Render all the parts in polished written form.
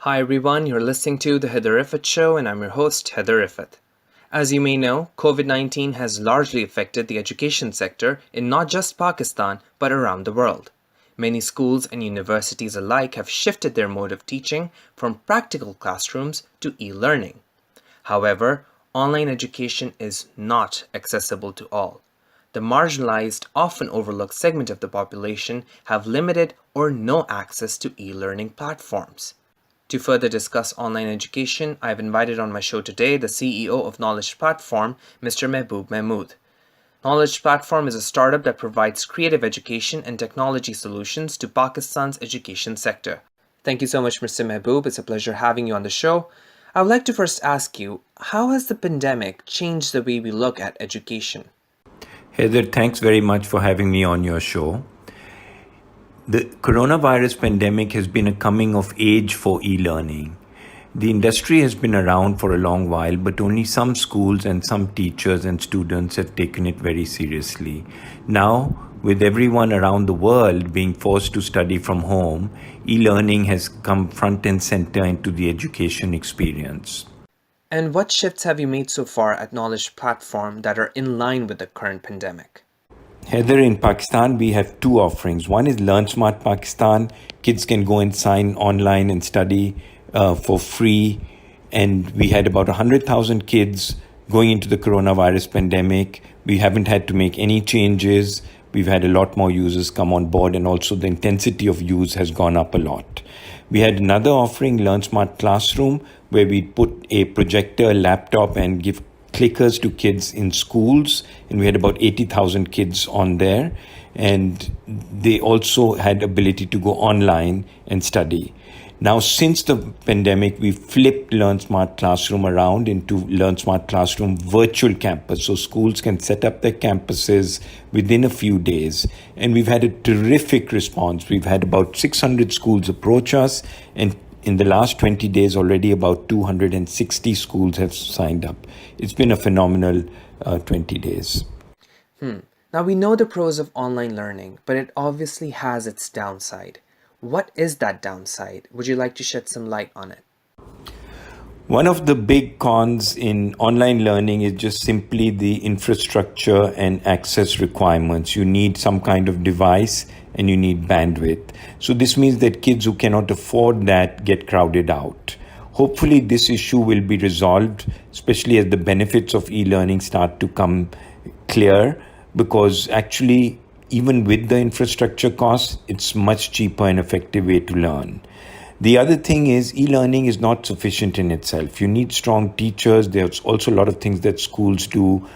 Hi everyone, you're listening to The Haider Show and I'm your host, Haider. As you may know, COVID-19 has largely affected the education sector in not just Pakistan but around the world. Many schools and universities alike have shifted their mode of teaching from practical classrooms to e-learning. However, online education is not accessible to all. The marginalized, often overlooked segment of the population have limited or no access to e-learning platforms. To further discuss online education, I have invited on my show today the CEO of Knowledge Platform, Mr. Mehboob. Knowledge Platform is a startup that provides creative education and technology solutions to Pakistan's education sector. Thank you so much, Mr. Mehboob. It's a pleasure having you on the show. I would like to first ask you, how has the pandemic changed the way we look at education? Heather, thanks very much for having me on your show. The coronavirus pandemic has been a coming of age for e-learning. The industry has been around for a long while, but only some schools and some teachers and students have taken it very seriously. Now, with everyone around the world being forced to study from home, e-learning has come front and center into the education experience. And what shifts have you made so far at Knowledge Platform that are in line with the current pandemic? Heather, in Pakistan, we have two offerings. One is Learn Smart Pakistan. Kids can go and sign online and study for free. And we had about 100,000 kids going into the coronavirus pandemic. We haven't had to make any changes. We've had a lot more users come on board, and also the intensity of use has gone up a lot. We had another offering, Learn Smart Classroom, where we put a projector, laptop, and give clickers to kids in schools, and we had about 80,000 kids on there, and they also had ability to go online and study. Now, since the pandemic, we flipped Learn Smart Classroom around into Learn Smart Classroom Virtual Campus, so schools can set up their campuses within a few days, and we've had a terrific response. We've had about 600 schools approach us, and in the last 20 days, already about 260 schools have signed up. It's been a phenomenal 20 days. Now we know the pros of online learning, but it obviously has its downside. What is that downside? Would you like to shed some light on it? One of the big cons in online learning is just simply the infrastructure and access requirements. You need some kind of device and you need bandwidth. So this means that kids who cannot afford that get crowded out. Hopefully this issue will be resolved, especially as the benefits of e-learning start to come clear, because actually even with the infrastructure costs, it's much cheaper and effective way to learn. The other thing is e-learning is not sufficient in itself. You need strong teachers. There's also a lot of things that schools do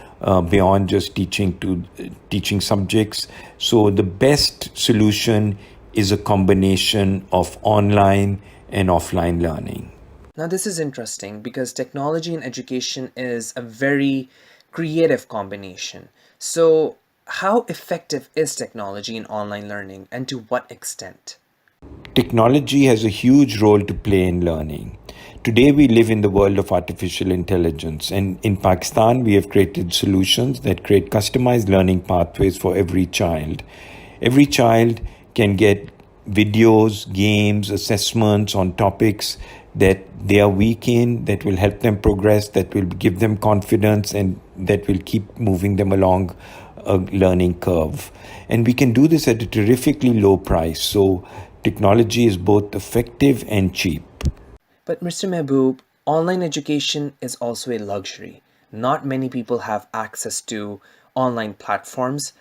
beyond just teaching subjects. So the best solution is a combination of online and offline learning. Now this is interesting because technology and education is a very creative combination. So how effective is technology in online learning and to what extent? Technology has a huge role to play in learning. Today we live in the world of artificial intelligence, and in Pakistan we have created solutions that create customized learning pathways for every child. Every child can get videos, games, assessments on topics that they are weak in, that will help them progress, that will give them confidence, and that will keep moving them along a learning curve. And we can do this at a terrifically low price. So technology is both effective and cheap. But Mr. Mehboob, online education is also a luxury. Not many people have access to online platforms.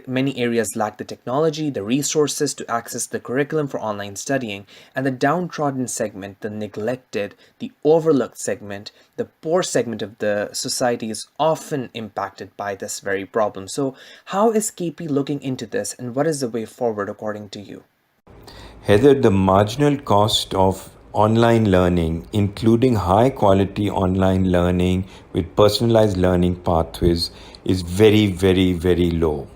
Many areas lack the technology, the resources to access the curriculum for online studying, and the downtrodden segment, the neglected, the overlooked segment, the poor segment of the society is often impacted by this very problem. So how is KP looking into this, and what is the way forward according to you? Heather, the marginal cost of online learning, including high quality online learning with personalized learning pathways, is very, very, very low.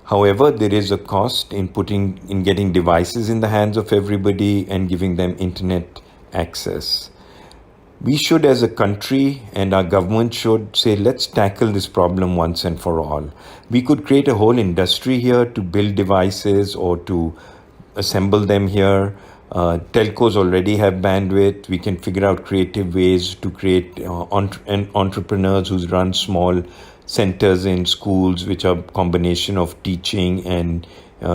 However, there is a cost in getting devices in the hands of everybody and giving them internet access. We should, as a country, and our government should say, let's tackle this problem once and for all. We could create a whole industry here to build devices or to assemble them here. Telcos already have bandwidth. We can figure out creative ways to create entrepreneurs who run small centers in schools, which are a combination of teaching and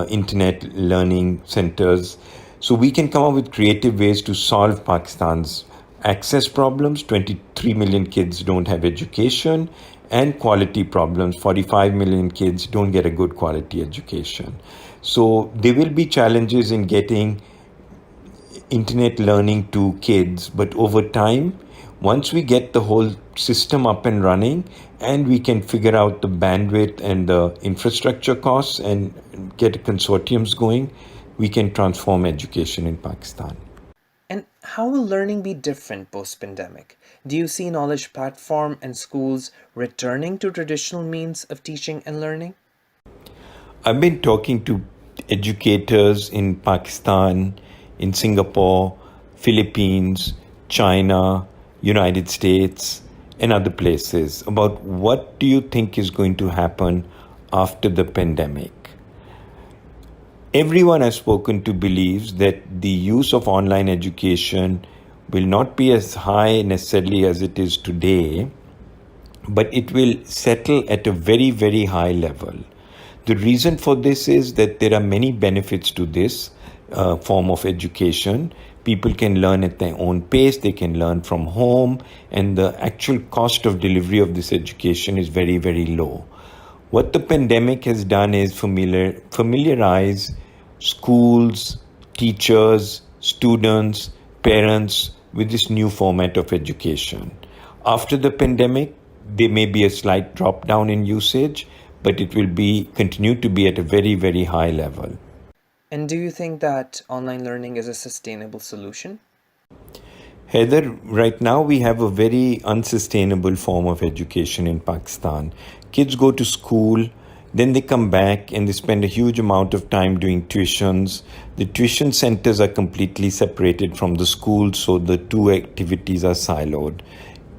internet learning centers. So we can come up with creative ways to solve Pakistan's access problems. 23 million kids don't have education, and quality problems. 45 million kids don't get a good quality education. So there will be challenges in getting internet learning to kids, but over time, once we get the whole system up and running and we can figure out the bandwidth and the infrastructure costs and get consortiums going, we can transform education in Pakistan. And how will learning be different post-pandemic? Do you see knowledge platform and schools returning to traditional means of teaching and learning? I've been talking to educators in Pakistan, in Singapore, Philippines, China, United States, and other places about what do you think is going to happen after the pandemic. Everyone I've spoken to believes that the use of online education will not be as high necessarily as it is today, but it will settle at a very, very high level. The reason for this is that there are many benefits to this form of education. People can learn at their own pace, they can learn from home, and the actual cost of delivery of this education is very, very low. What the pandemic has done is familiarize schools, teachers, students, parents with this new format of education. After the pandemic, there may be a slight drop down in usage, but it will continue to be at a very, very high level. And do you think that online learning is a sustainable solution? Haider, right now we have a very unsustainable form of education in Pakistan. Kids go to school, then they come back and they spend a huge amount of time doing tuitions. The tuition centers are completely separated from the school, so the two activities are siloed.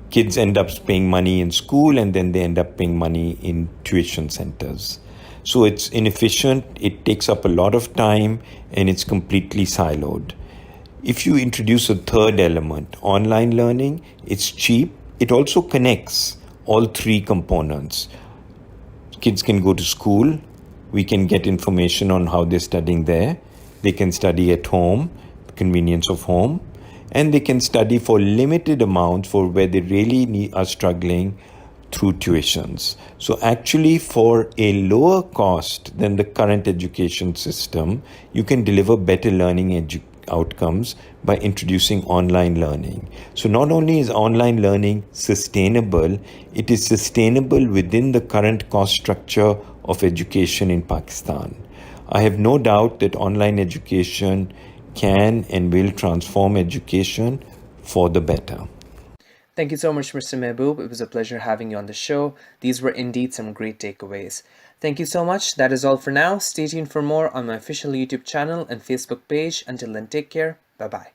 Kids end up paying money in school and then they end up paying money in tuition centers. So it's inefficient, it takes up a lot of time, and it's completely siloed. If you introduce a third element, online learning, it's cheap. It also connects all three components. Kids can go to school. We can get information on how they're studying there. They can study at home, convenience of home. And they can study for limited amounts for where they really are struggling through tuitions. So actually for a lower cost than the current education system, you can deliver better learning outcomes by introducing online learning. So not only is online learning sustainable, it is sustainable within the current cost structure of education in Pakistan. I have no doubt that online education can and will transform education for the better. Thank you so much, Mr. Mehboob. It was a pleasure having you on the show. These were indeed some great takeaways. Thank you so much. That is all for now. Stay tuned for more on my official YouTube channel and Facebook page. Until then, take care. Bye-bye.